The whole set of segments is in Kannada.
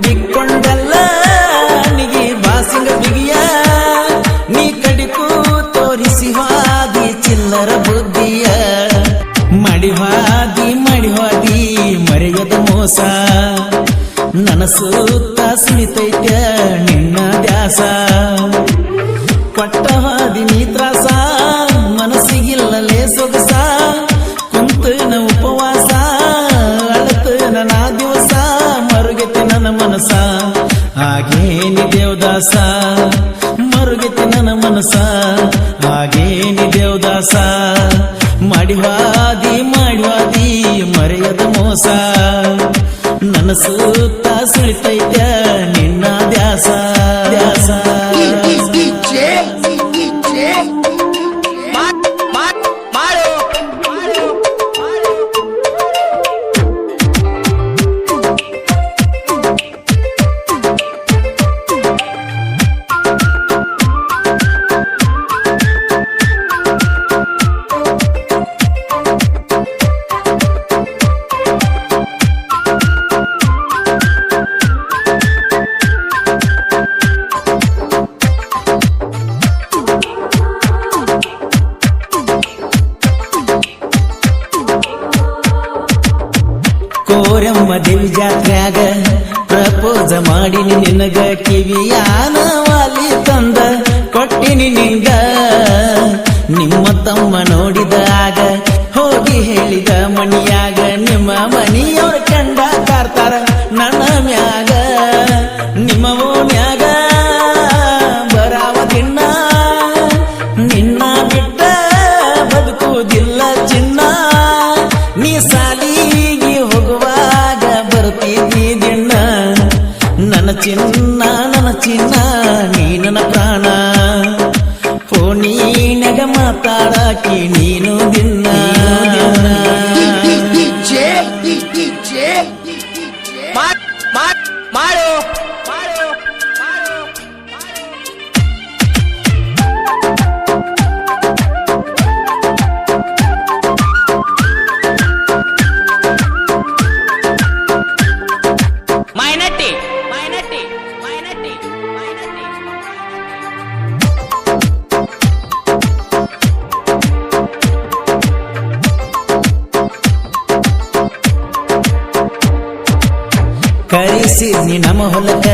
ಬಿಕ್ಕೊಂಡಲ್ಲ ನಿಗಿ ಬಾಸಿಂಗ ಬಿಗಿಯ ನೀ ಕಡಿಕು ತೋರಿಸಿ ಹಾದಿ ಚಿಲ್ಲರ ಬುದ್ಧಿಯ ಮಡಿವಾದಿ ಮರೆಯದ ಮೋಸ ನನ್ನ ಸುತ್ತ ಸುಳಿತೈತ ನಿನ್ನ ದ್ಯಾಸ ಕೊಟ್ಟ ಹಾದಿ ನೀ ತ್ರಾಸ ಮನಸ್ಸಿಗಿಲ್ಲಲೇ ಸೊಗಸ ಕುಂತನ ಉಪವಾಸ ಅಳತನ ನಾ ದಿವಸ ಮರುಗೆತೆ ನನ್ನ ಮನಸ ಹಾಗೇನಿ ದೇವದಾಸ ಮರುಗೆತೆ ನನ್ನ ಮನಸ ಹಾಗೇನಿ ದೇವದಾಸ ಮಾಡಿವಾದಿ ಮರೆಯದ ಮೋಸ ನನ್ನ ಸುತ್ತ ಸುಳಿತೈತ ನಿನ್ನ ದ್ಯಾಸ ದ್ಯಾಸ ಕೋರಮ್ಮ ದೇವಿ ಜಾತ್ರ್ಯಾಗ ಪ್ರಪೋಸ ಮಾಡಿನಿ ನಿನಗ ಕಿವಿಯಾನ ವಾಲಿ ತಂದ ಕೊಟ್ಟಿನಿ ನಿಂಗ ನಿಮ್ಮ ತಮ್ಮ ನೋಡಿದಾಗ ಹೋಗಿ ಹೇಳಿದ ಮಣಿಯಾಗ ನಿಮ್ಮ ಮನಿಯವ್ರ ಕಂಡ ಕಾರ್ತಾರ ನನ್ನ ಮ್ಯಾಗ ನಿಮ್ಮ ಓಣ್ಯಾಗ ಬರಾವ ದಿನ ನಿನ್ನ ಬಿಟ್ಟ ಬದುಕುವುದಿಲ್ಲ ಚಿನ್ನ ನೀ ಸಾಲಿಗೆ ಹೋಗುವಾಗ ಬರ್ತಿದ್ದಿ ದಿನ ನನ್ನ ಚಿನ್ನ ನೀ ನನ್ನ ಪ್ರಾಣ ಫೋನಿನಾಗ ಮಾತಾಡಾಕಿ ನೀನು ದಿನ ಕರೆಸಿದ್ನಿ ನಮ್ಮ ಹೊಲಕ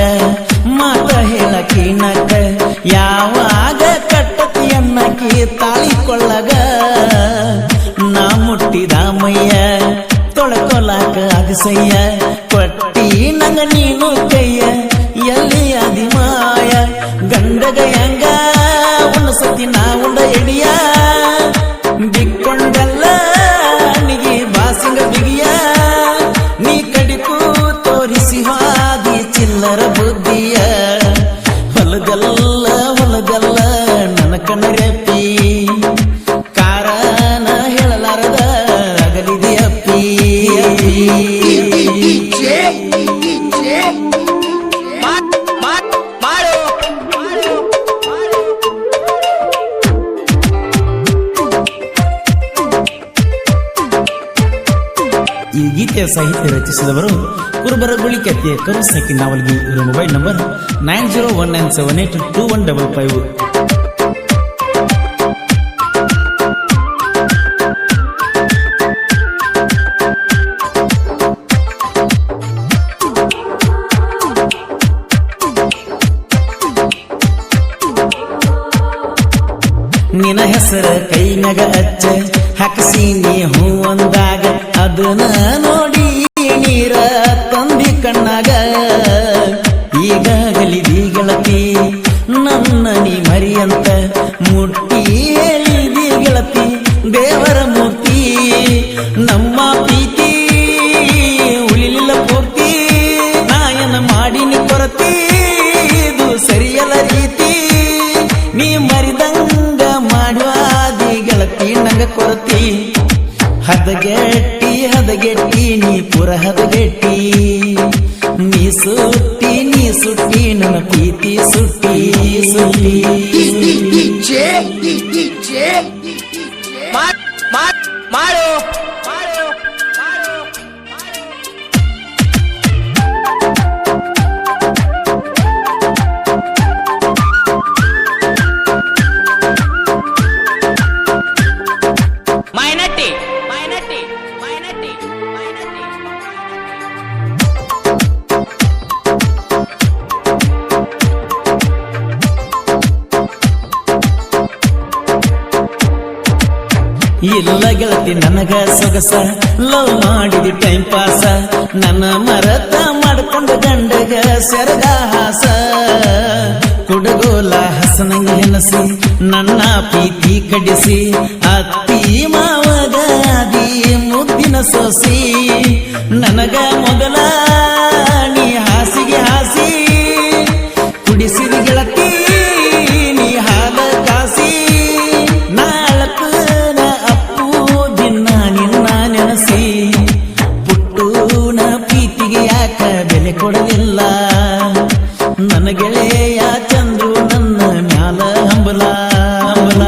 ಮಾತ ಹೇಳಕಿ ನಕ ಯಾವಾಗ ಕಟ್ಟತಿ ಅನ್ನಕಿ ತಾಳಿಕೊಳ್ಳಗ ನಾ ಮುಟ್ಟಿದ ಮಯ್ಯ ತೊಳಕೊಲಾಕ ಅಗಸಯ್ಯ ಕೊಟ್ಟಿ ನಂಗ ನೀನು ಕೈಯ ಎಲ್ಲಿ ಅದಿಮಾಯ ಗಂಡಗ ಹೆಂಗ ಉಣಸತಿ ನಾ ಉಂಡ ಎಡಿಯ ಬಿಕ್ಕೊಂಡಲ್ಲ ನಿಗಿ ಬಾಸಿಂಗ ಬಿಗಿಯ ನೀ ಕಡಿಕು ತೋರಿಸಿ ಹಾದಿ ಚಿಲ್ಲರ ಬುದ್ಧಿಯ ಹೊಲಗಲ್ಲ ನನ್ನ ಕಣ್ಣರೆಪ್ಪಿ ಕಾರಣ ಹೇಳಲಾರದ ಅಗಲಿದೆಯಪ್ಪಿ ಈ ಗೀತೆಯ ಸಾಹಿತ್ಯ ರಚಿಸಿದವರು ಕುರುಬರ ಗುಳಿಕೆತ್ತೆಯ ಕರುಸಕ್ಕಿ ನಾವಲ್ಗಿ. ಇವರ ಮೊಬೈಲ್ ನಂಬರ್ 9019782155. ನಿನ ಹೆಸರ ಕೈ ಮ್ಯಾಗ ಅಚ್ಚ ಹಾಕಿಸೀನಿ ಹೂ ಅಂದಾಗ ಅದನ್ನ ನೋಡಿ ನೀರ ತಂದಿ ಕಣ್ಣಾಗ ಈಗಾಗಲಿದಿ ಗೆಳತಿ ನನ್ನ ನೀ ಮರಿಯಂತ ಮುಟ್ಟಿ ಹೇಳಿದಿ ಗೆಳತಿ ದೇವರ ಮೂರ್ತಿ ನಮ್ಮ ಪ್ರೀತಿ ಉಳಿಲಿಲ್ಲ ಪೂರ್ತಿ ನಾಯನ ಮಾಡಿನಿ ಕೊರತಿ ಇದು ಸರಿಯಲ್ಲ ರೀತಿ ನೀ ಮರಿದಂಗ ಮಾಡುವಾದಿ ಗೆಳತಿ ನಂಗ ಕೊರತಿ ಹದಗೆಟ್ಟಿ ನೀ ಪುರ ಹದಗೆಟ್ಟಿ ನೀ ಸುಟ್ಟಿ ನನ್ನ ಪ್ರೀತಿ ಸುಟ್ಟಿ ಇಲ್ಲ ಗೆಳತಿ ನನಗ ಸೊಗಸ ಲವ್ ಮಾಡಿದಿ ಟೈಮ್ ಪಾಸ ನನ್ನ ಮರತ ಮಾಡ್ಕೊಂಡ ಗಂಡಗ ಸೆರಗ ಹಾಸ ಕುಡಗೋಲ ಹಸನಂಗ ಹೆನಸಿ ನನ್ನ ಪ್ರೀತಿ ಕಡಿಸಿ ಅತ್ತಿ ಮಾವಗಾದಿ ಮುದ್ದಿನ ಸೊಸಿ ನನಗ ಮೊದಲ ನೀ ಹಾಸಿಗೆ ಹಾಸಿ ಕುಡಿಸಿದ ಗೆಳತಿ ನೀ ಹಾಲ ಕಾಸಿ ನಾಳಕನ ಅಪ್ಪು ದಿನ ನಿನ್ನ ನೆನಸಿ ಪುಟ್ಟೂನ ಪ್ರೀತಿಗೆ ಯಾಕ ಬೆಲೆ ಕೊಡಲಿಲ್ಲ ನನ್ನ ಗೆಳೆಯ ಚಂದ್ರು ನನ್ನ ಮ್ಯಾಲ ಹಂಬಲ ಹಂಬಲ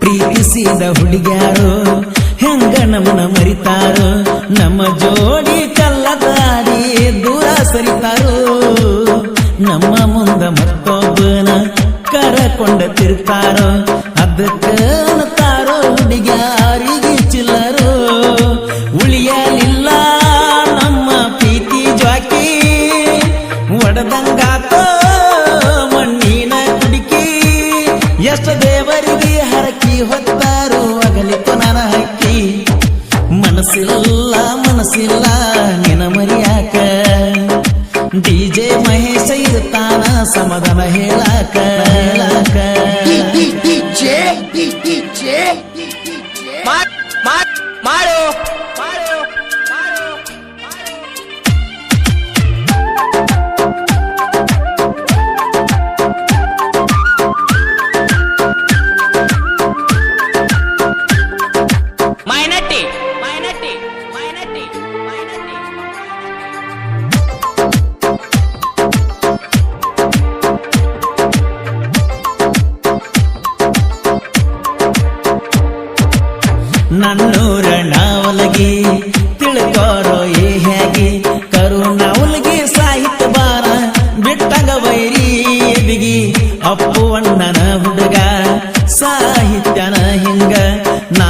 ಪ್ರೀತಿಸಿದ ಹುಡುಗ್ಯಾರು ಹೆಂಗ ನಮ್ಮನ ಮರಿತಾರೋ ನಮ್ಮ ಜೋಡಿ ಕಲ್ಲದಾಡಿ ದೂರ ಸರಿತಾರೋ ನಮ್ಮ ಮುಂದ ಮತ್ತೊಬ್ಬನ ಕರಕೊಂಡ ತಿರ್ತಾರೋ ಅದಕ್ಕ ಅನ್ನತಾರೋ ಹುಡುಗ್ಯಾರಿಗೆ ಚಿಲ್ಲರೋ ಉಳಿಯಲಿಲ್ಲ ನಮ್ಮ ಪ್ರೀತಿ ಜ್ವಾಕಿ ಒಡದಂಗಾತೋ ಮಣ್ಣಿನ ಕುಡಿಕಿ ಎಷ್ಟು ದೇವರಿಗೆ ಹರಕಿ ಹೊತ್ತಾರು ಅಗಲಿತು ನನ್ನ ಹಕ್ಕಿ ಮನಸ್ಸಿಲ್ಲ ನಿನ ಮರಿಯಾಕ ಡಿಜೆ ಮಹೇಶ ಇರ್ತಾನ ಸಮಾಧಾನ ಹೇಳಾಕ ಮಾಡು ನನ್ನೂರ ನಾವಲಗಿ ತಿಳ್ಕೋರೋ ಏ ಹೇಗೆ ಕರುಣಾವಲಗಿ ಸಾಹಿತ್ಯ ಬಾರ ಬಿಟ್ಟಂಗ ವೈರಿ ಬಿಗಿ ಅಪ್ಪು ಅಣ್ಣನ ಹುಡುಗ ಸಾಹಿತ್ಯನ ಹಿಂಗ ನಾ